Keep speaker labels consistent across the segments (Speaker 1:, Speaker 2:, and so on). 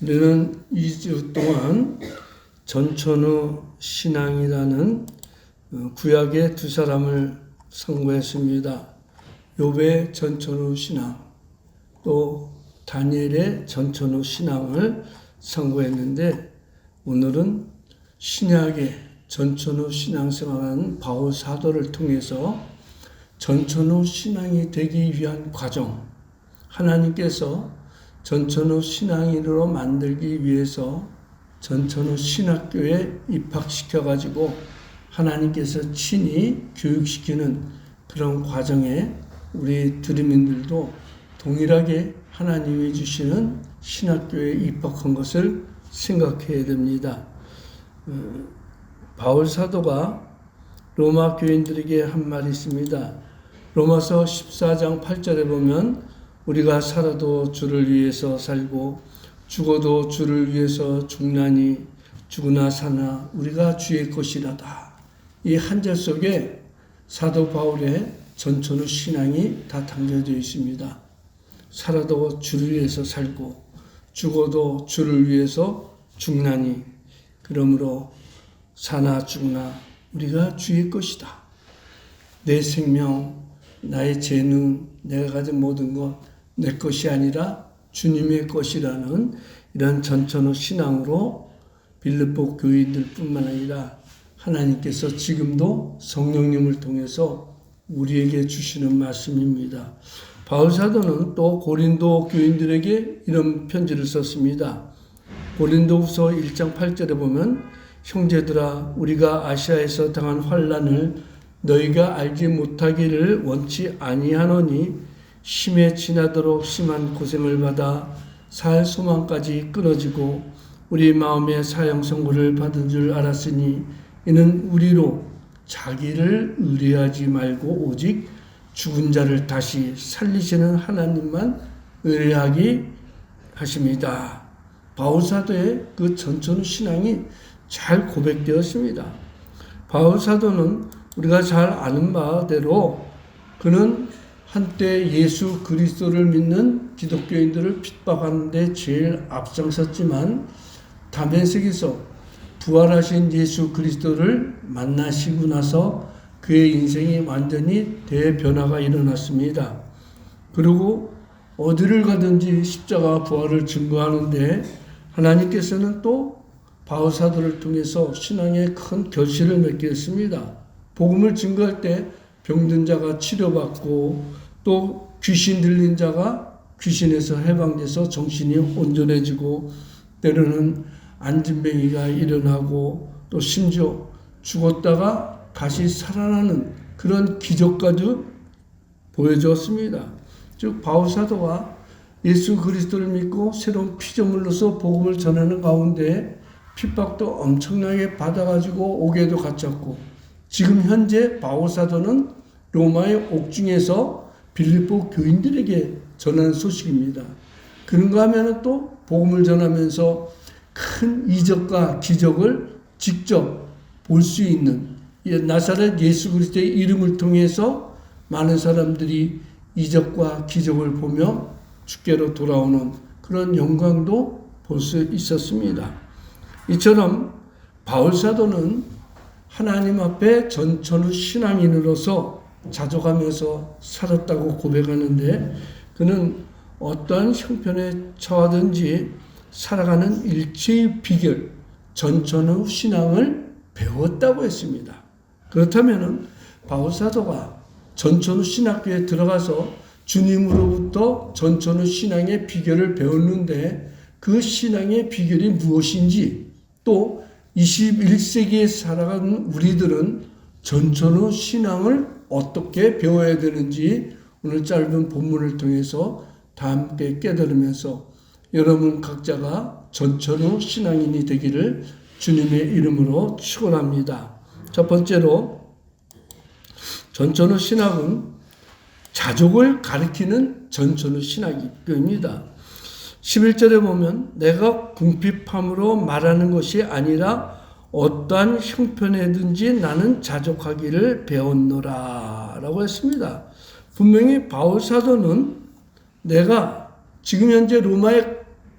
Speaker 1: 우리는 2주 동안 전천후 신앙이라는 구약의 두 사람을 선고했습니다. 욥의 전천후 신앙, 또 다니엘의 전천후 신앙을 선고했는데, 오늘은 신약의 전천후 신앙생활하는 바울 사도를 통해서 전천후 신앙이 되기 위한 과정, 하나님께서 전천후 신앙인으로 만들기 위해서 전천후 신학교에 입학시켜가지고 하나님께서 친히 교육시키는 그런 과정에 우리 드림인들도 동일하게 하나님이 주시는 신학교에 입학한 것을 생각해야 됩니다. 바울 사도가 로마 교인들에게 한 말이 있습니다. 로마서 14장 8절에 보면 우리가 살아도 주를 위해서 살고 죽어도 주를 위해서 죽나니 죽으나 사나 우리가 주의 것이라다. 이 한 절 속에 사도 바울의 전천후 신앙이 다 담겨져 있습니다. 살아도 주를 위해서 살고 죽어도 주를 위해서 죽나니 그러므로 사나 죽나 우리가 주의 것이다. 내 생명, 나의 재능, 내가 가진 모든 것 내 것이 아니라 주님의 것이라는 이런 전천후 신앙으로 빌립보 교인들 뿐만 아니라 하나님께서 지금도 성령님을 통해서 우리에게 주시는 말씀입니다. 바울 사도는 또 고린도 교인들에게 이런 편지를 썼습니다. 고린도후서 1장 8절에 보면 형제들아 우리가 아시아에서 당한 환난을 너희가 알지 못하기를 원치 아니하노니 심에 지나도록 심한 고생을 받아 살 소망까지 끊어지고 우리 마음에 사형 선고를 받은 줄 알았으니 이는 우리로 자기를 의뢰하지 말고 오직 죽은 자를 다시 살리시는 하나님만 의뢰하기 하십니다. 바울 사도의 그 전천후 신앙이 잘 고백되었습니다. 바울 사도는 우리가 잘 아는 바대로 그는 한때 예수 그리스도를 믿는 기독교인들을 핍박하는 데 제일 앞장섰지만 다메섹에서 부활하신 예수 그리스도를 만나시고 나서 그의 인생이 완전히 대변화가 일어났습니다. 그리고 어디를 가든지 십자가 부활을 증거하는데 하나님께서는 또 바울 사도를 통해서 신앙의 큰 결실을 맺게 했습니다. 복음을 증거할 때 병든 자가 치료받고 또 귀신 들린 자가 귀신에서 해방돼서 정신이 온전해지고 때로는 안진뱅이가 일어나고 또 심지어 죽었다가 다시 살아나는 그런 기적까지 보여주었습니다. 즉 바울 사도가 예수 그리스도를 믿고 새로운 피조물로서 복음을 전하는 가운데 핍박도 엄청나게 받아가지고 옥에도 갇혔고 지금 현재 바울 사도는 로마의 옥중에서 빌립보 교인들에게 전하는 소식입니다. 그런가 하면 또 복음을 전하면서 큰 이적과 기적을 직접 볼 수 있는 나사렛 예수 그리스도의 이름을 통해서 많은 사람들이 이적과 기적을 보며 주께로 돌아오는 그런 영광도 볼 수 있었습니다. 이처럼 바울 사도는 하나님 앞에 전천후 신앙인으로서 자족하면서 살았다고 고백하는데 그는 어떠한 형편에 처하든지 살아가는 일체의 비결, 전천후 신앙을 배웠다고 했습니다. 그렇다면 바울 사도가 전천후 신학교에 들어가서 주님으로부터 전천후 신앙의 비결을 배웠는데 그 신앙의 비결이 무엇인지 또 21세기에 살아가는 우리들은 전천후 신앙을 어떻게 배워야 되는지 오늘 짧은 본문을 통해서 다 함께 깨달으면서 여러분 각자가 전천후 신앙인이 되기를 주님의 이름으로 축원합니다. 첫 번째로 전천후 신학은 자족을 가리키는 전천후 신학입니다. 11절에 보면 내가 궁핍함으로 말하는 것이 아니라 어떠한 형편에든지 나는 자족하기를 배웠노라 라고 했습니다. 분명히 바울 사도는 내가 지금 현재 로마에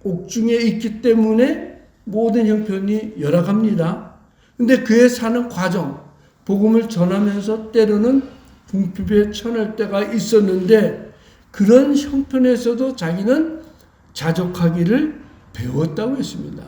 Speaker 1: 옥중에 있기 때문에 모든 형편이 열악합니다. 근데 그의 사는 과정, 복음을 전하면서 때로는 궁핍에 처할 때가 있었는데 그런 형편에서도 자기는 자족하기를 배웠다고 했습니다.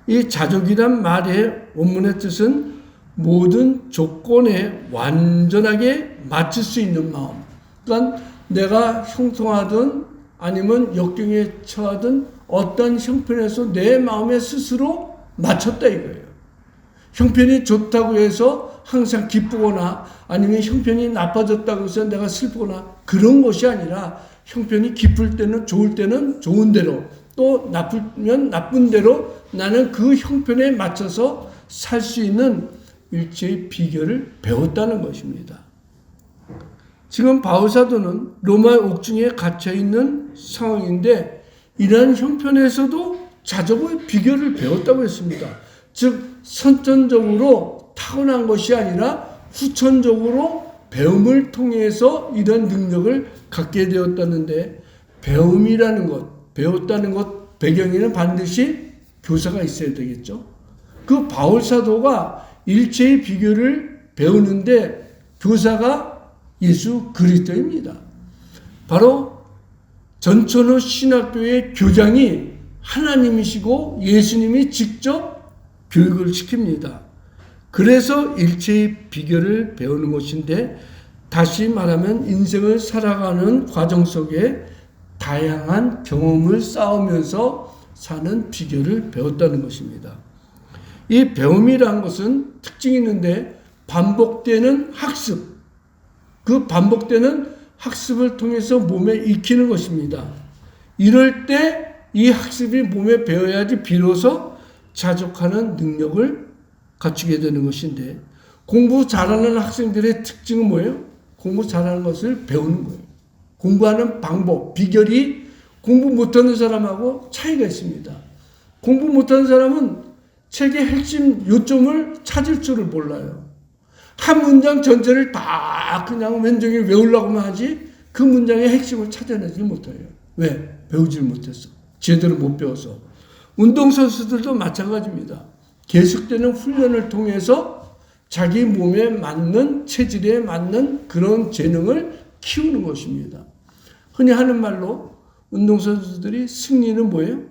Speaker 1: 이 자족이란 말의 원문의 뜻은 모든 조건에 완전하게 맞출 수 있는 마음. 그러니까 내가 형통하든 아니면 역경에 처하든 어떤 형편에서 내 마음에 스스로 맞췄다 이거예요. 형편이 좋다고 해서 항상 기쁘거나 아니면 형편이 나빠졌다고 해서 내가 슬프거나 그런 것이 아니라 형편이 기쁠 때는 좋을 때는 좋은 대로 또 나쁘면 나쁜 대로 나는 그 형편에 맞춰서 살 수 있는 일체의 비결을 배웠다는 것입니다. 지금 바울사도는 로마의 옥중에 갇혀있는 상황인데 이러한 형편에서도 자족의 비결을 배웠다고 했습니다. 즉 선천적으로 타고난 것이 아니라 후천적으로 배움을 통해서 이런 능력을 갖게 되었다는데 배움이라는 것, 배웠다는 것 배경에는 반드시 교사가 있어야 되겠죠. 그 바울사도가 일체의 비결을 배우는데 교사가 예수 그리스도입니다. 바로 전천후 신학교의 교장이 하나님이시고 예수님이 직접 교육을 시킵니다. 그래서 일체의 비결을 배우는 것인데 다시 말하면 인생을 살아가는 과정 속에 다양한 경험을 쌓으면서 사는 비결을 배웠다는 것입니다. 이 배움이라는 것은 특징이 있는데 반복되는 학습, 그 반복되는 학습을 통해서 몸에 익히는 것입니다. 이럴 때 이 학습이 몸에 배워야지 비로소 자족하는 능력을 갖추게 되는 것인데 공부 잘하는 학생들의 특징은 뭐예요? 공부 잘하는 것을 배우는 거예요. 공부하는 방법, 비결이 공부 못하는 사람하고 차이가 있습니다. 공부 못하는 사람은 책의 핵심 요점을 찾을 줄을 몰라요. 한 문장 전체를 다 그냥 왼쪽에 외우려고만 하지 그 문장의 핵심을 찾아내지 못해요. 왜? 배우질 못했어. 제대로 못 배워서. 운동선수들도 마찬가지입니다. 계속되는 훈련을 통해서 자기 몸에 맞는 체질에 맞는 그런 재능을 키우는 것입니다. 흔히 하는 말로 운동선수들이 승리는 뭐예요?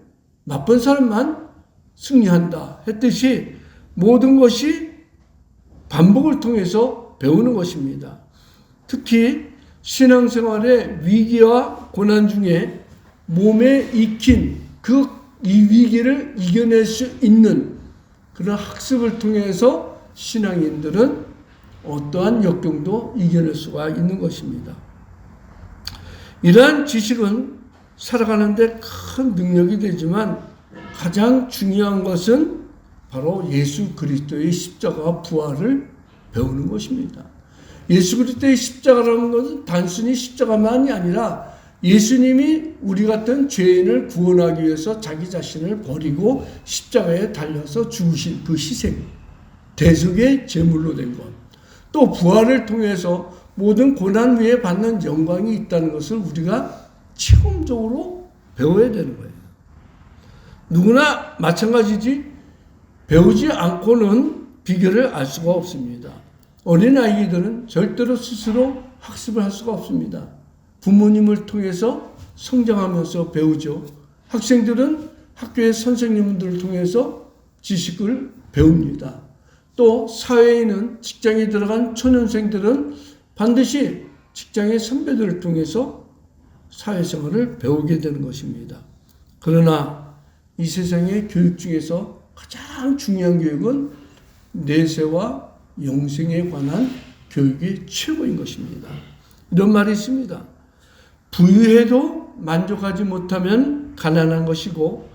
Speaker 1: 나쁜 사람만 승리한다 했듯이 모든 것이 반복을 통해서 배우는 것입니다. 특히 신앙생활의 위기와 고난 중에 몸에 익힌 이 위기를 이겨낼 수 있는 그런 학습을 통해서 신앙인들은 어떠한 역경도 이겨낼 수가 있는 것입니다. 이러한 지식은 살아가는데 큰 능력이 되지만 가장 중요한 것은 바로 예수 그리스도의 십자가와 부활을 배우는 것입니다. 예수 그리스도의 십자가라는 것은 단순히 십자가만이 아니라 예수님이 우리 같은 죄인을 구원하기 위해서 자기 자신을 버리고 십자가에 달려서 죽으신 그 희생, 대속의 제물로 된 것, 또 부활을 통해서 모든 고난 위에 받는 영광이 있다는 것을 우리가 체험적으로 배워야 되는 거예요. 누구나 마찬가지지 배우지 않고는 비결을 알 수가 없습니다. 어린아이들은 절대로 스스로 학습을 할 수가 없습니다. 부모님을 통해서 성장하면서 배우죠. 학생들은 학교의 선생님들을 통해서 지식을 배웁니다. 또 사회에는 직장에 들어간 초년생들은 반드시 직장의 선배들을 통해서 사회생활을 배우게 되는 것입니다. 그러나 이 세상의 교육 중에서 가장 중요한 교육은 내세와 영생에 관한 교육이 최고인 것입니다. 이런 말이 있습니다. 부유해도 만족하지 못하면 가난한 것이고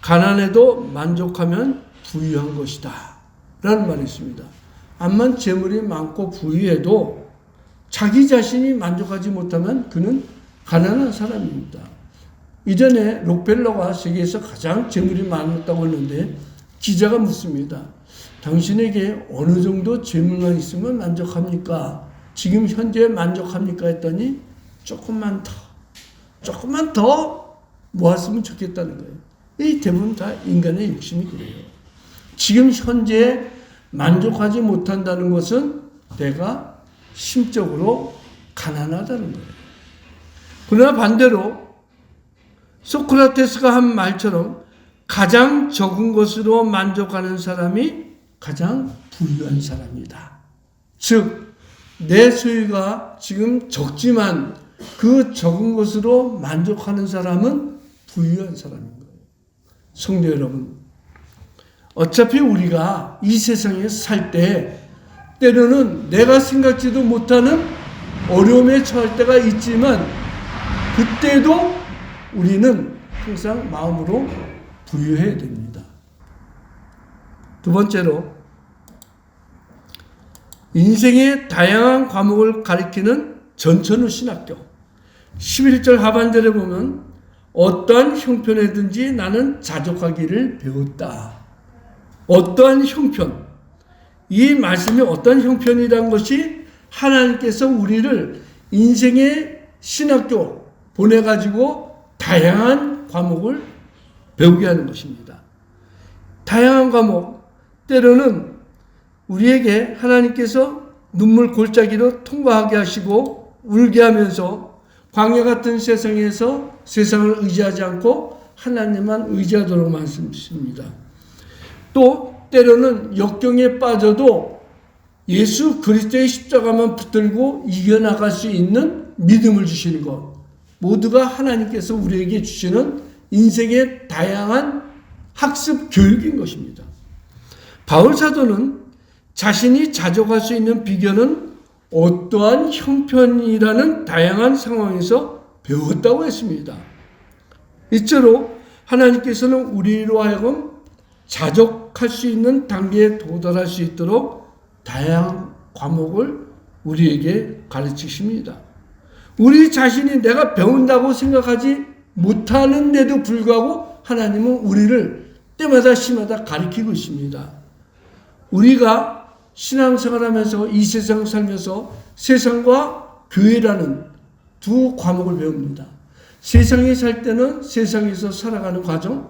Speaker 1: 가난해도 만족하면 부유한 것이다 라는 말이 있습니다. 암만 재물이 많고 부유해도 자기 자신이 만족하지 못하면 그는 가난한 사람입니다. 이전에 록펠러가 세계에서 가장 재물이 많았다고 했는데 기자가 묻습니다. 당신에게 어느 정도 재물만 있으면 만족합니까? 지금 현재 만족합니까? 했더니 조금만 더 모았으면 좋겠다는 거예요. 이 대부분 다 인간의 욕심이 그래요. 지금 현재 만족하지 못한다는 것은 내가 심적으로 가난하다는 거예요. 그러나 반대로 소크라테스가 한 말처럼 가장 적은 것으로 만족하는 사람이 가장 부유한 사람이다. 즉, 내 소유가 지금 적지만 그 적은 것으로 만족하는 사람은 부유한 사람인 거예요. 성도 여러분, 어차피 우리가 이 세상에 살 때 때로는 내가 생각지도 못하는 어려움에 처할 때가 있지만 그때도 우리는 항상 마음으로 부유해야 됩니다. 두 번째로 인생의 다양한 과목을 가리키는 전천후 신학교. 11절 하반절에 보면 어떠한 형편에든지 나는 자족하기를 배웠다. 어떠한 형편. 이 말씀이 어떤 형편이란 것이 하나님께서 우리를 인생의 신학교 보내가지고 다양한 과목을 배우게 하는 것입니다. 다양한 과목, 때로는 우리에게 하나님께서 눈물 골짜기로 통과하게 하시고 울게 하면서 광야 같은 세상에서 세상을 의지하지 않고 하나님만 의지하도록 말씀하십니다. 또 때로는 역경에 빠져도 예수 그리스도의 십자가만 붙들고 이겨나갈 수 있는 믿음을 주시는 것. 모두가 하나님께서 우리에게 주시는 인생의 다양한 학습 교육인 것입니다. 바울 사도는 자신이 자족할 수 있는 비결은 어떠한 형편이라는 다양한 상황에서 배웠다고 했습니다. 이처럼 하나님께서는 우리로 하여금 자족할 수 있는 단계에 도달할 수 있도록 다양한 과목을 우리에게 가르치십니다. 우리 자신이 내가 배운다고 생각하지 못하는데도 불구하고 하나님은 우리를 때마다 시마다 가르치고 있습니다. 우리가 신앙생활하면서 이 세상 살면서 세상과 교회라는 두 과목을 배웁니다. 세상에 살 때는 세상에서 살아가는 과정,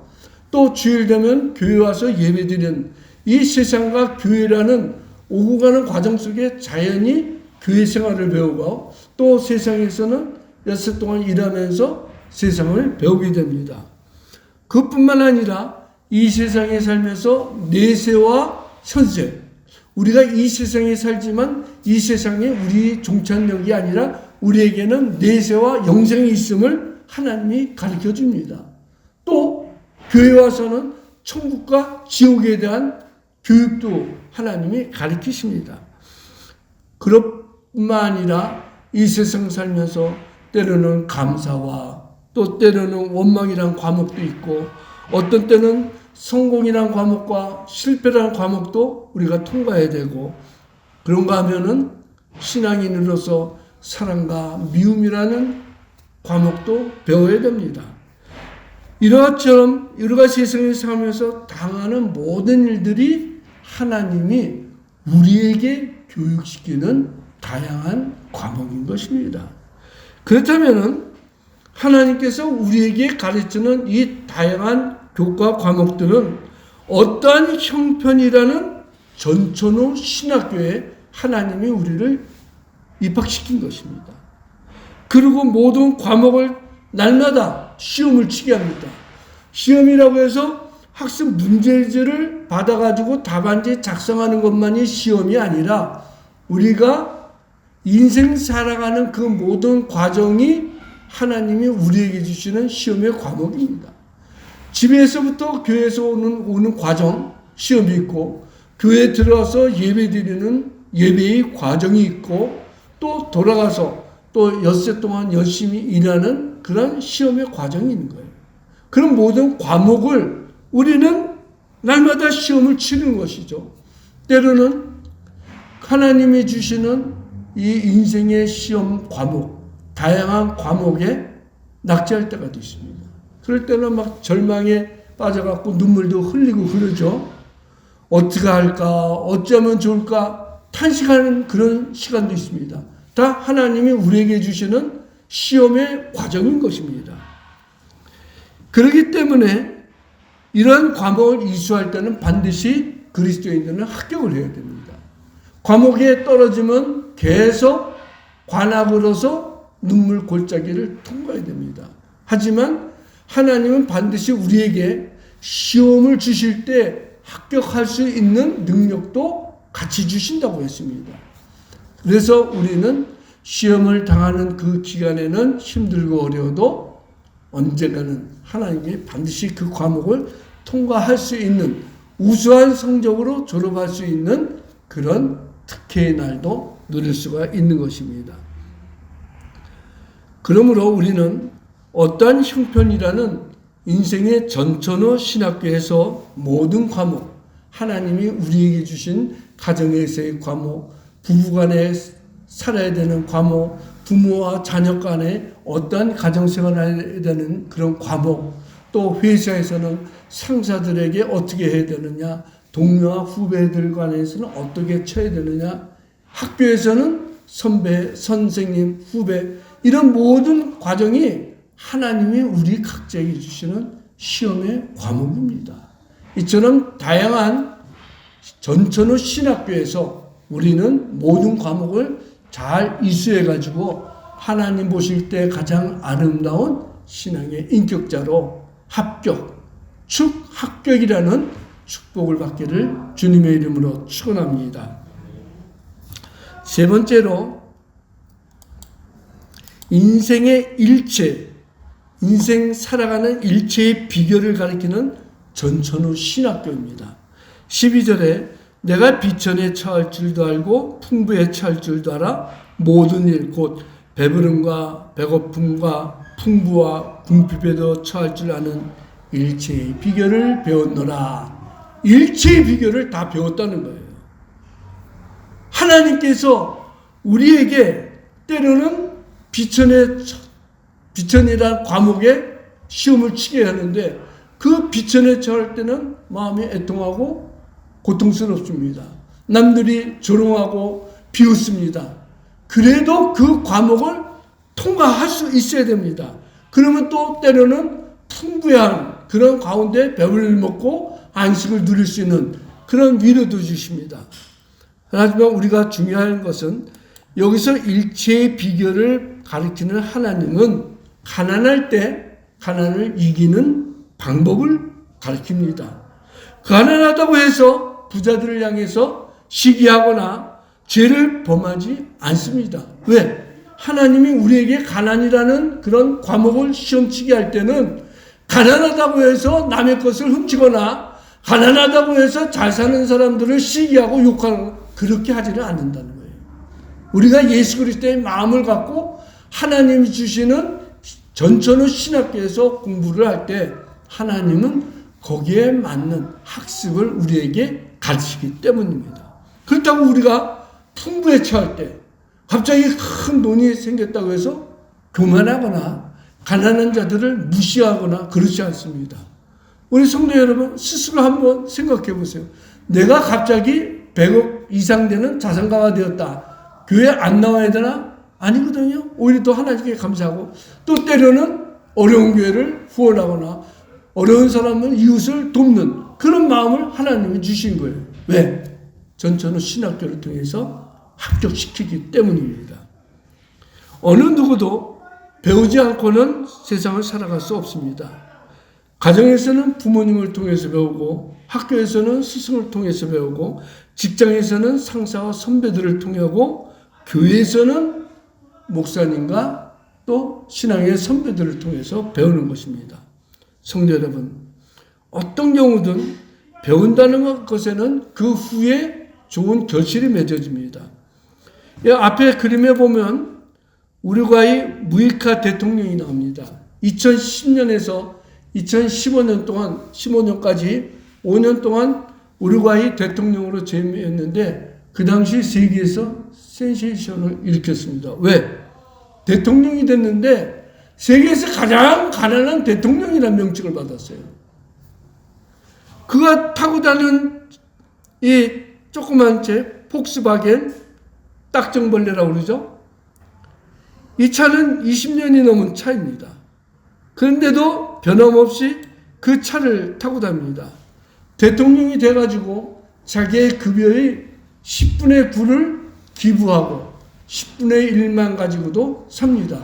Speaker 1: 또 주일 되면 교회 와서 예배드리는 이 세상과 교회라는 오고 가는 과정 속에 자연히 교회 생활을 배우고 또 세상에서는 엿새 동안 일하면서 세상을 배우게 됩니다. 그뿐만 아니라 이 세상에 살면서 내세와 현세, 우리가 이 세상에 살지만 이 세상에 우리 종착역이 아니라 우리에게는 내세와 영생이 있음을 하나님이 가르쳐 줍니다. 또 교회 와서는 천국과 지옥에 대한 교육도 하나님이 가르치십니다. 그뿐만 아니라 이 세상 살면서 때로는 감사와 또 때로는 원망이라는 과목도 있고 어떤 때는 성공이라는 과목과 실패라는 과목도 우리가 통과해야 되고 그런가 하면은 신앙인으로서 사랑과 미움이라는 과목도 배워야 됩니다. 이러처럼 여러 가지 세상에 살면서 당하는 모든 일들이 하나님이 우리에게 교육시키는 다양한 과목인 것입니다. 그렇다면은 하나님께서 우리에게 가르치는 이 다양한 교과 과목들은 어떠한 형편이라는 전천후 신학교에 하나님이 우리를 입학시킨 것입니다. 그리고 모든 과목을 날마다 시험을 치게 합니다. 시험이라고 해서 학습 문제지를 받아가지고 답안지 작성하는 것만이 시험이 아니라 우리가 인생 살아가는 그 모든 과정이 하나님이 우리에게 주시는 시험의 과목입니다. 집에서부터 교회에서 오는 과정, 시험이 있고 교회에 들어와서 예배드리는 예배의 과정이 있고 또 돌아가서 또 엿새 동안 열심히 일하는 그런 시험의 과정이 있는 거예요. 그런 모든 과목을 우리는 날마다 시험을 치는 것이죠. 때로는 하나님이 주시는 이 인생의 시험 과목, 다양한 과목에 낙제할 때가 있습니다. 그럴 때는 막 절망에 빠져갖고 눈물도 흘리고 그러죠. 어떻게 할까, 어쩌면 좋을까 탄식하는 그런 시간도 있습니다. 다 하나님이 우리에게 주시는 시험의 과정인 것입니다. 그렇기 때문에 이런 과목을 이수할 때는 반드시 그리스도인들은 합격을 해야 됩니다. 과목에 떨어지면 계속 관악으로서 눈물 골짜기를 통과해야 됩니다. 하지만 하나님은 반드시 우리에게 시험을 주실 때 합격할 수 있는 능력도 같이 주신다고 했습니다. 그래서 우리는 시험을 당하는 그 기간에는 힘들고 어려워도 언젠가는 하나님이 반드시 그 과목을 통과할 수 있는 우수한 성적으로 졸업할 수 있는 그런 특혜의 날도 누릴 수가 있는 것입니다. 그러므로 우리는 어떠한 형편이라는 인생의 전천후 신학교에서 모든 과목, 하나님이 우리에게 주신 가정에서의 과목, 부부간에 살아야 되는 과목, 부모와 자녀 간에 어떠한 가정생활을 해야 되는 그런 과목, 또 회사에서는 상사들에게 어떻게 해야 되느냐, 동료와 후배들 간에서는 어떻게 쳐야 되느냐, 학교에서는 선배, 선생님, 후배, 이런 모든 과정이 하나님이 우리 각자에게 주시는 시험의 과목입니다. 이처럼 다양한 전천후 신학교에서 우리는 모든 과목을 잘 이수해가지고 하나님 보실 때 가장 아름다운 신앙의 인격자로 합격, 합격이라는 축복을 받기를 주님의 이름으로 축원합니다. 세 번째로 인생의 일체, 인생 살아가는 일체의 비결을 가리키는 전천후 신학교입니다. 12절에 내가 비천에 처할 줄도 알고 풍부에 처할 줄도 알아 모든 일 곧 배부름과 배고픔과 풍부와 궁핍에도 처할 줄 아는 일체의 비결을 배웠노라. 일체의 비결을 다 배웠다는 거예요. 하나님께서 우리에게 때로는 비천이라는 과목에 시험을 치게 하는데 그 비천에 처할 때는 마음이 애통하고 고통스럽습니다. 남들이 조롱하고 비웃습니다. 그래도 그 과목을 통과할 수 있어야 됩니다. 그러면 또 때로는 풍부한 그런 가운데 배불리 먹고 안식을 누릴 수 있는 그런 위로도 주십니다. 하지만 우리가 중요한 것은 여기서 일체의 비결을 가리키는 하나님은 가난할 때 가난을 이기는 방법을 가리킵니다. 가난하다고 해서 부자들을 향해서 시기하거나 죄를 범하지 않습니다. 왜? 하나님이 우리에게 가난이라는 그런 과목을 시험치게 할 때는 가난하다고 해서 남의 것을 훔치거나 가난하다고 해서 잘 사는 사람들을 시기하고 욕하는 그렇게 하지는 않는다는 거예요. 우리가 예수 그리스도의 마음을 갖고 하나님이 주시는 전천후 신학교에서 공부를 할 때 하나님은 거기에 맞는 학습을 우리에게 가르치기 때문입니다. 그렇다고 우리가 풍부에 처할 때 갑자기 큰 돈이 생겼다고 해서 교만하거나 가난한 자들을 무시하거나 그렇지 않습니다. 우리 성도 여러분 스스로 한번 생각해 보세요. 내가 갑자기 100억 이상 되는 자산가가 되었다. 교회 안 나와야 되나? 아니거든요. 오히려 더 하나님께 감사하고 또 때로는 어려운 교회를 후원하거나 어려운 사람은 이웃을 돕는 그런 마음을 하나님이 주신 거예요. 왜? 전천후 신학교를 통해서 합격시키기 때문입니다. 어느 누구도 배우지 않고는 세상을 살아갈 수 없습니다. 가정에서는 부모님을 통해서 배우고 학교에서는 스승을 통해서 배우고 직장에서는 상사와 선배들을 통하고 교회에서는 목사님과 또 신앙의 선배들을 통해서 배우는 것입니다. 성도 여러분, 어떤 경우든 배운다는 것에는 그 후에 좋은 결실이 맺어집니다. 앞에 그림에 보면 우루과이 무이카 대통령이 나옵니다. 2010년에서 2015년 동안 15년까지 5년 동안 우루과이 대통령으로 재임했는데 그 당시 세계에서 센세이션을 일으켰습니다. 왜? 대통령이 됐는데 세계에서 가장 가난한 대통령이라는 명칭을 받았어요. 그가 타고 다니는 이 조그만 차 폭스바겐 딱정벌레라고 그러죠. 이 차는 20년이 넘은 차입니다. 그런데도 변함없이 그 차를 타고 다닙니다. 대통령이 돼가지고 자기의 급여의 10분의 9를 기부하고 10분의 1만 가지고도 삽니다.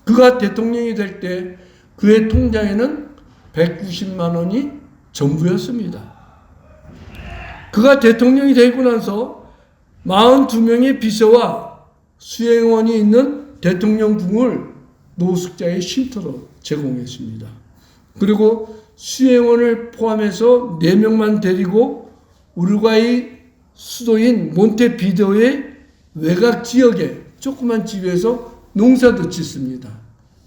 Speaker 1: 그가 대통령이 될 때 그의 통장에는 190만 원이 전부였습니다. 그가 대통령이 되고 나서 42명의 비서와 수행원이 있는 대통령궁을 노숙자의 쉼터로 제공했습니다. 그리고 수행원을 포함해서 4명만 데리고 우루과이 수도인 몬테비데오의 외곽 지역에 조그만 집에서 농사도 짓습니다.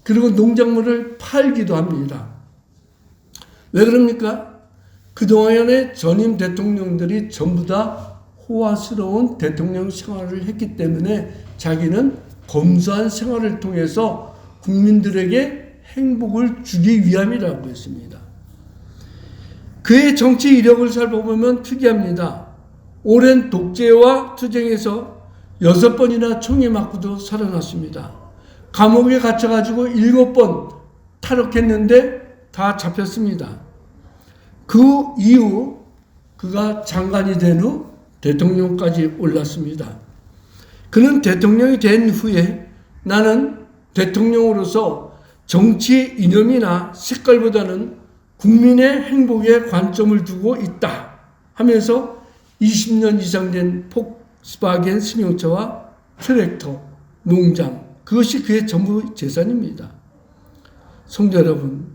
Speaker 1: 그리고 농작물을 팔기도 합니다. 왜 그럽니까? 그동안의 전임 대통령들이 전부 다 호화스러운 대통령 생활을 했기 때문에 자기는 검소한 생활을 통해서 국민들에게 행복을 주기 위함이라고 했습니다. 그의 정치 이력을 살펴보면 특이합니다. 오랜 독재와 투쟁에서 6번이나 총에 맞고도 살아났습니다. 감옥에 갇혀가지고 7번 탈옥했는데 다 잡혔습니다. 그 이후 그가 장관이 된 후 대통령까지 올랐습니다. 그는 대통령이 된 후에 나는 대통령으로서 정치 이념이나 색깔보다는 국민의 행복에 관점을 두고 있다 하면서 20년 이상 된 폭스바겐 승용차와 트랙터, 농장, 그것이 그의 전부 재산입니다. 성도 여러분,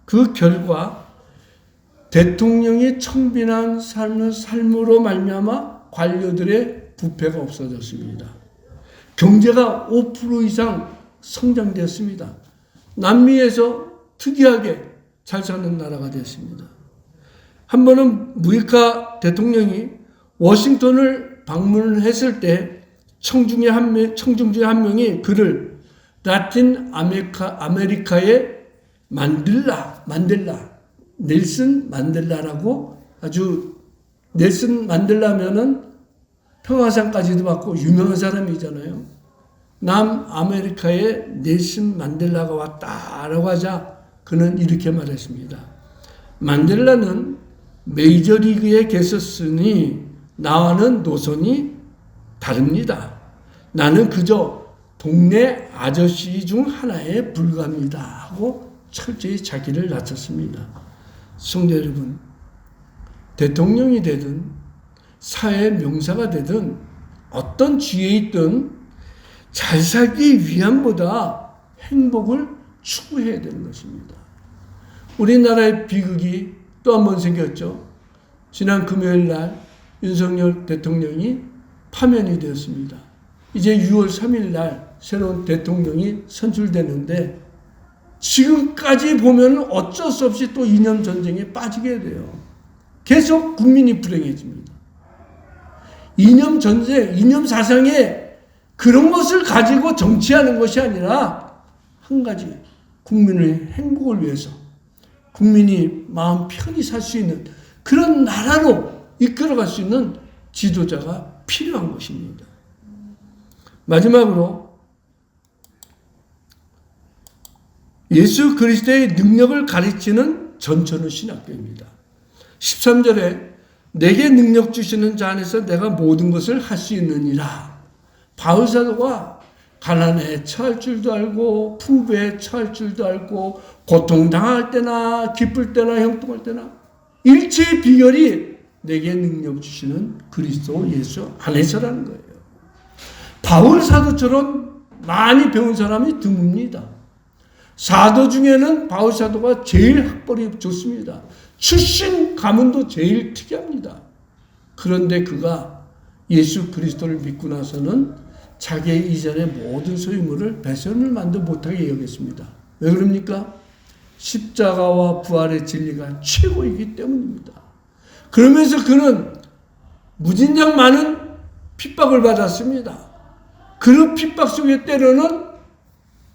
Speaker 1: 그 결과 대통령이 청빈한 삶으로 말미암아 관료들의 부패가 없어졌습니다. 경제가 5% 이상 성장되었습니다. 남미에서 특이하게 잘 사는 나라가 됐습니다. 한 번은 무이카 대통령이 워싱턴을 방문했을 때 청중 중에 한 명이 그를 라틴 아메리카의 만델라, 넬슨 만델라라고 아주 넬슨 만델라면은 평화상까지도 받고 유명한 사람이잖아요. 남아메리카에 넬슨 만델라가 왔다라고 하자 그는 이렇게 말했습니다. 만델라는 메이저리그에 계셨으니 나와는 노선이 다릅니다. 나는 그저 동네 아저씨 중 하나에 불과합니다 하고 철저히 자기를 낮췄습니다. 성도 여러분, 대통령이 되든 사회 명사가 되든 어떤 지위에 있든 잘 살기 위함보다 행복을 추구해야 되는 것입니다. 우리나라의 비극이 또 한 번 생겼죠. 지난 금요일 날 윤석열 대통령이 파면이 되었습니다. 이제 6월 3일 날 새로운 대통령이 선출되는데 지금까지 보면 어쩔 수 없이 또 이념 전쟁에 빠지게 돼요. 계속 국민이 불행해집니다. 이념 전쟁, 이념 사상에 그런 것을 가지고 정치하는 것이 아니라 한 가지, 국민의 행복을 위해서 국민이 마음 편히 살 수 있는 그런 나라로 이끌어갈 수 있는 지도자가 필요한 것입니다. 마지막으로 예수 그리스도의 능력을 가르치는 전천후 신학교입니다. 13절에 내게 능력 주시는 자 안에서 내가 모든 것을 할 수 있느니라. 바울 사도가 가난에 처할 줄도 알고 풍부에 처할 줄도 알고 고통당할 때나 기쁠 때나 형통할 때나 일체의 비결이 내게 능력 주시는 그리스도 예수 안에서라는 거예요. 바울 사도처럼 많이 배운 사람이 드뭅니다. 사도 중에는 바울 사도가 제일 학벌이 좋습니다. 출신 가문도 제일 특이합니다. 그런데 그가 예수 그리스도를 믿고 나서는 자기의 이전의 모든 소유물을 배설물만도 못하게 여겼습니다. 왜 그럽니까? 십자가와 부활의 진리가 최고이기 때문입니다. 그러면서 그는 무진장 많은 핍박을 받았습니다. 그 핍박 속에 때로는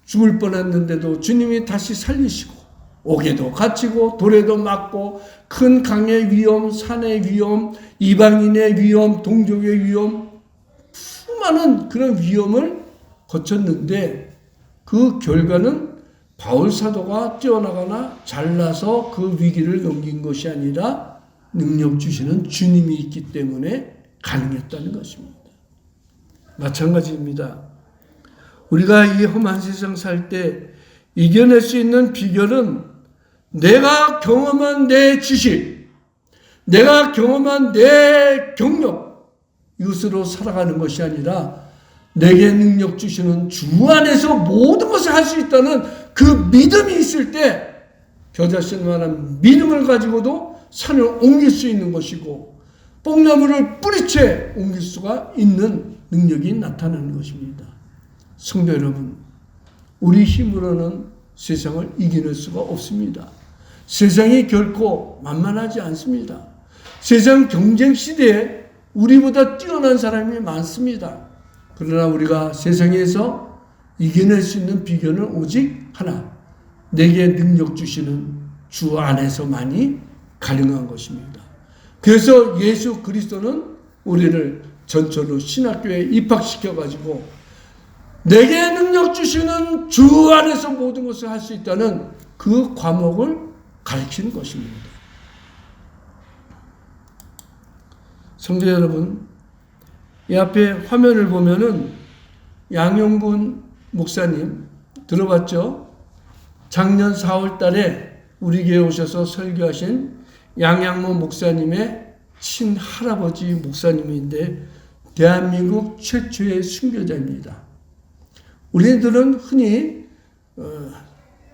Speaker 1: 죽을 뻔했는데도 주님이 다시 살리시고 옥에도 갇히고 돌에도 맞고 큰 강의 위험, 산의 위험, 이방인의 위험, 동족의 위험, 수많은 그런 위험을 거쳤는데 그 결과는 바울 사도가 뛰어나거나 잘나서 그 위기를 넘긴 것이 아니라 능력 주시는 주님이 있기 때문에 가능했다는 것입니다. 마찬가지입니다. 우리가 이 험한 세상 살 때 이겨낼 수 있는 비결은 내가 경험한 내 지식, 내가 경험한 내 경력, 이것으로 살아가는 것이 아니라 내게 능력 주시는 주 안에서 모든 것을 할 수 있다는 그 믿음이 있을 때 겨자씨만한 믿음을 가지고도 산을 옮길 수 있는 것이고 뽕나무를 뿌리채 옮길 수가 있는 능력이 나타나는 것입니다. 성도 여러분, 우리 힘으로는 세상을 이겨낼 수가 없습니다. 세상이 결코 만만하지 않습니다. 세상 경쟁 시대에 우리보다 뛰어난 사람이 많습니다. 그러나 우리가 세상에서 이겨낼 수 있는 비결은 오직 하나, 내게 능력 주시는 주 안에서만이 가능한 것입니다. 그래서 예수 그리스도는 우리를 전처로 신학교에 입학시켜가지고 내게 능력 주시는 주 안에서 모든 것을 할 수 있다는 그 과목을 가르치는 것입니다. 성도 여러분, 이 앞에 화면을 보면은 양용근 목사님 들어봤죠? 작년 4월 달에 우리 교회에 오셔서 설교하신 양양모 목사님의 친할아버지 목사님인데 대한민국 최초의 순교자입니다. 우리들은 흔히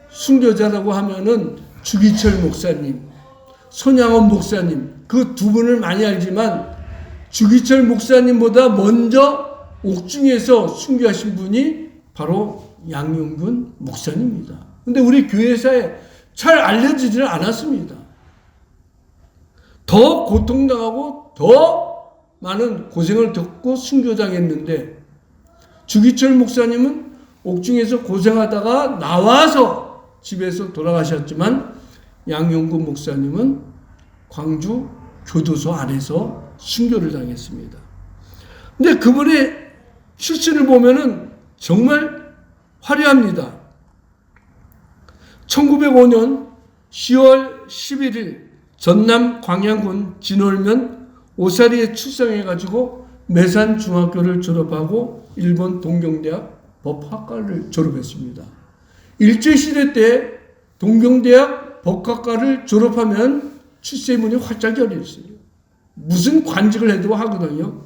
Speaker 1: 순교자라고 하면은 주기철 목사님, 손양원 목사님 그 두 분을 많이 알지만 주기철 목사님보다 먼저 옥중에서 순교하신 분이 바로 양용근 목사님입니다. 근데 우리 교회사에 잘 알려지지는 않았습니다. 더 고통당하고 더 많은 고생을 겪고 순교당했는데 주기철 목사님은 옥중에서 고생하다가 나와서 집에서 돌아가셨지만 양용근 목사님은 광주 교도소 안에서 순교를 당했습니다. 근데 그분의 출신을 보면은 정말 화려합니다. 1905년 10월 11일 전남 광양군 진월면 오사리에 출생해가지고 매산중학교를 졸업하고 일본 동경대학 법학과를 졸업했습니다. 일제시대 때 동경대학 법학과를 졸업하면 출세문이 활짝 열렸어요. 무슨 관직을 해도 하거든요.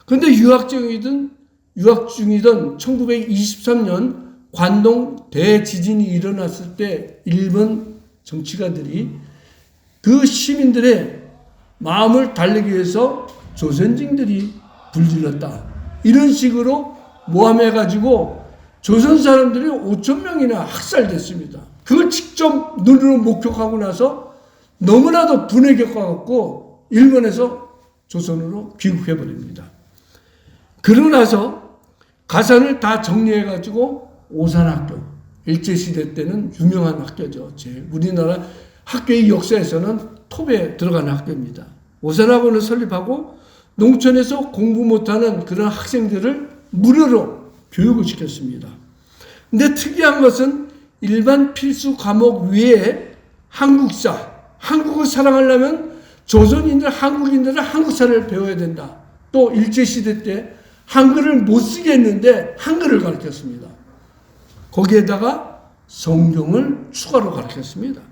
Speaker 1: 그런데 유학 중이던 1923년 관동 대지진이 일어났을 때 일본 정치가들이 그 시민들의 마음을 달래기 위해서 조선징들이 불질렀다. 이런 식으로 모함해가지고 조선 사람들이 5,000명이나 학살됐습니다. 그걸 직접 눈으로 목격하고 나서 너무나도 분에 겪어갖고 일본에서 조선으로 귀국해버립니다. 그러고 나서 가산을 다 정리해가지고 오산학교, 일제시대 때는 유명한 학교죠. 우리나라 학교의 역사에서는 톱에 들어가는 학교입니다. 오산학원을 설립하고 농촌에서 공부 못하는 그런 학생들을 무료로 교육을 시켰습니다. 근데 특이한 것은 일반 필수 과목 외에 한국사, 한국을 사랑하려면 조선인들, 한국인들은 한국사를 배워야 된다. 또 일제시대 때 한글을 못 쓰게 했는데 한글을 가르쳤습니다. 거기에다가 성경을 추가로 가르쳤습니다.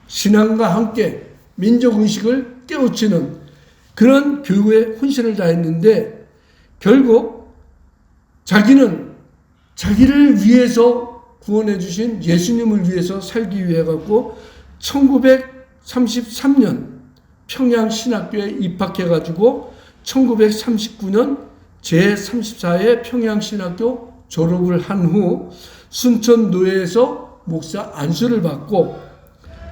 Speaker 1: 신앙과 함께 민족의식을 깨우치는 그런 교육에 혼신을 다했는데 결국 자기는 자기를 위해서 구원해 주신 예수님을 위해서 살기 위해 갖고 1933년 평양신학교에 입학해 가지고 1939년 제34회 평양신학교 졸업을 한 후 순천노예에서 목사 안수를 받고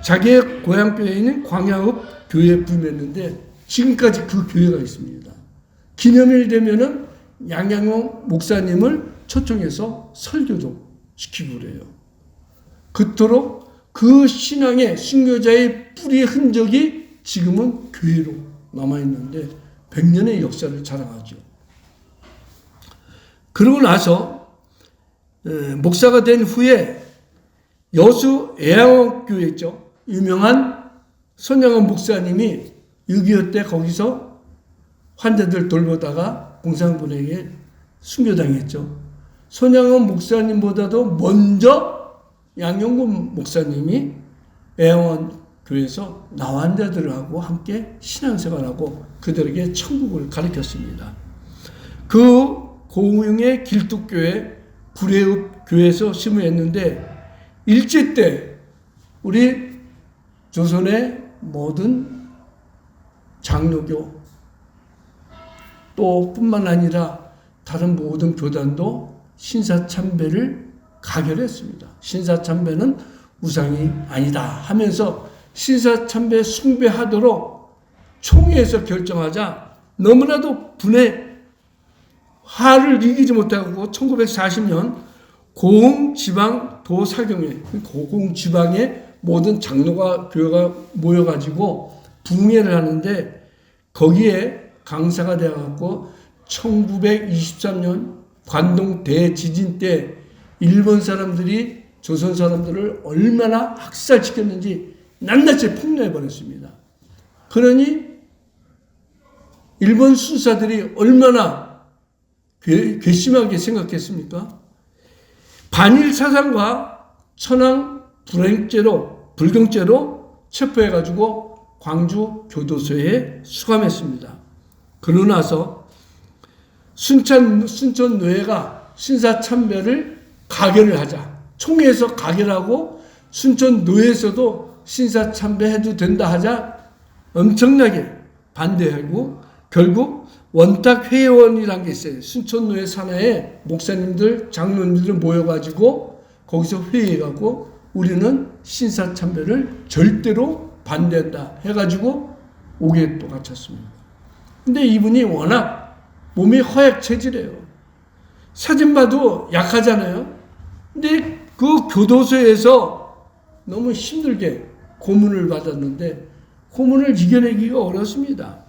Speaker 1: 자기의 고향교회에 있는 광야읍 교회에 부임했는데 지금까지 그 교회가 있습니다. 기념일 되면은 양양용 목사님을 초청해서 설교도 시키고 그래요. 그토록 그 신앙의 순교자의 뿌리의 흔적이 지금은 교회로 남아있는데 100년의 역사를 자랑하죠. 그러고 나서 목사가 된 후에 여수 애양교회 있죠. 유명한 손양원 목사님이 6.25 때 거기서 환자들 돌보다가 공산군에게 순교당했죠. 손양원 목사님보다도 먼저 양용근 목사님이 애양원 교회에서 나환자들하고 함께 신앙생활하고 그들에게 천국을 가르쳤습니다. 그 고흥의 길뚝교회 구례읍 교회에서 심의했는데 일제 때 우리 조선의 모든 장로교 또 뿐만 아니라 다른 모든 교단도 신사참배를 가결했습니다. 신사참배는 우상이 아니다 하면서 신사참배 숭배하도록 총회에서 결정하자 너무나도 분해 화를 이기지 못하고 1940년 고흥지방도사경회 고흥지방의 모든 장로가 교회가 모여가지고 부흥회를 하는데 거기에 강사가 되어갖고 1923년 관동 대지진 때 일본 사람들이 조선 사람들을 얼마나 학살시켰는지 낱낱이 폭로해버렸습니다. 그러니 일본 순사들이 얼마나 괘씸하게 생각했습니까? 반일 사상과 천황 불경죄로 체포해가지고 광주 교도소에 수감했습니다. 그러고 나서 순천노예가 신사참배를 가결을 하자. 총회에서 가결하고 순천노예에서도 신사참배해도 된다 하자 엄청나게 반대하고 결국 원탁회의원이라는 게 있어요. 순천노예 산하에 목사님들, 장로님들 모여가지고 거기서 회의해가고 우리는 신사참배를 절대로 반대한다 해가지고 5개월 또 갇혔습니다. 근데 이분이 워낙 몸이 허약 체질이에요. 사진 봐도 약하잖아요. 근데 그 교도소에서 너무 힘들게 고문을 받았는데 고문을 이겨내기가 어렵습니다.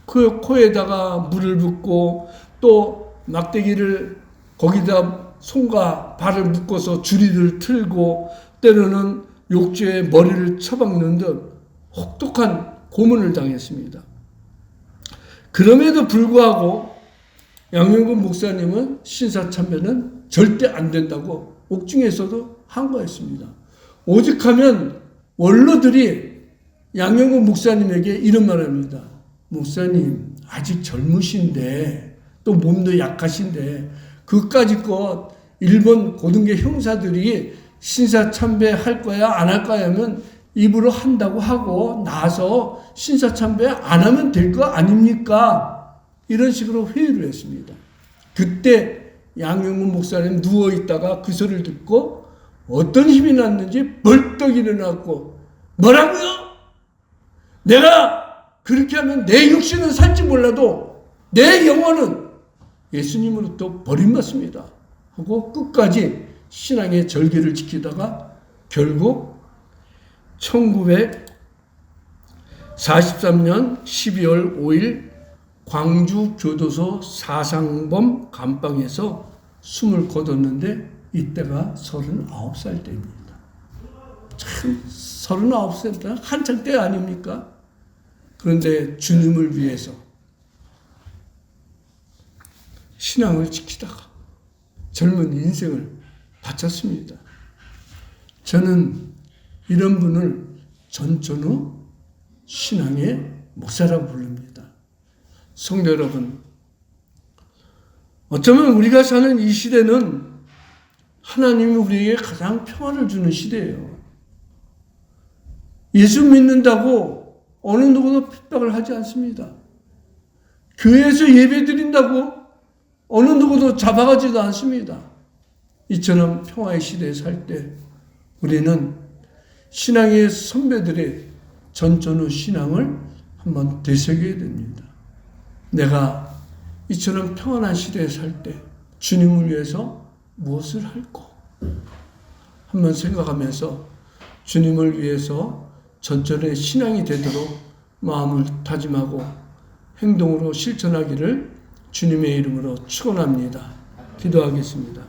Speaker 1: 그 코에다가 물을 붓고 또 막대기를 거기다 손과 발을 묶어서 주리를 틀고 때로는 욕조에 머리를 처박는 등 혹독한 고문을 당했습니다. 그럼에도 불구하고 양용근 목사님은 신사참배는 절대 안 된다고 옥중에서도 항거했습니다. 오직하면 원로들이 양용근 목사님에게 이런 말을 합니다. 목사님 아직 젊으신데 또 몸도 약하신데 그까짓 것 일본 고등계 형사들이 신사참배 할 거야 안 할 거야 하면 입으로 한다고 하고 나서 신사참배 안 하면 될 거 아닙니까? 이런 식으로 회의를 했습니다. 그때 양용근 목사님 누워있다가 그 소리를 듣고 어떤 힘이 났는지 벌떡 일어났고 뭐라고요? 내가 그렇게 하면 내 육신은 살지 몰라도 내 영혼은 예수님으로부터 버림받습니다. 하고 끝까지 신앙의 절기를 지키다가 결국 1943년 12월 5일 광주 교도소 사상범 감방에서 숨을 거뒀는데 이때가 39살 때입니다. 참 39살 때 한창 때 아닙니까? 그런데 주님을 위해서 신앙을 지키다가 젊은 인생을 바쳤습니다. 저는 이런 분을 전천후 신앙의 목사라고 부릅니다. 성도 여러분, 어쩌면 우리가 사는 이 시대는 하나님이 우리에게 가장 평안을 주는 시대예요. 예수 믿는다고 어느 누구도 핍박을 하지 않습니다. 교회에서 예배 드린다고 어느 누구도 잡아가지도 않습니다. 이처럼 평화의 시대에 살 때 우리는 신앙의 선배들의 전천후 신앙을 한번 되새겨야 됩니다. 내가 이처럼 평안한 시대에 살 때 주님을 위해서 무엇을 할까? 한번 생각하면서 주님을 위해서 전천의 신앙이 되도록 마음을 다짐하고 행동으로 실천하기를 주님의 이름으로 축원합니다. 기도하겠습니다.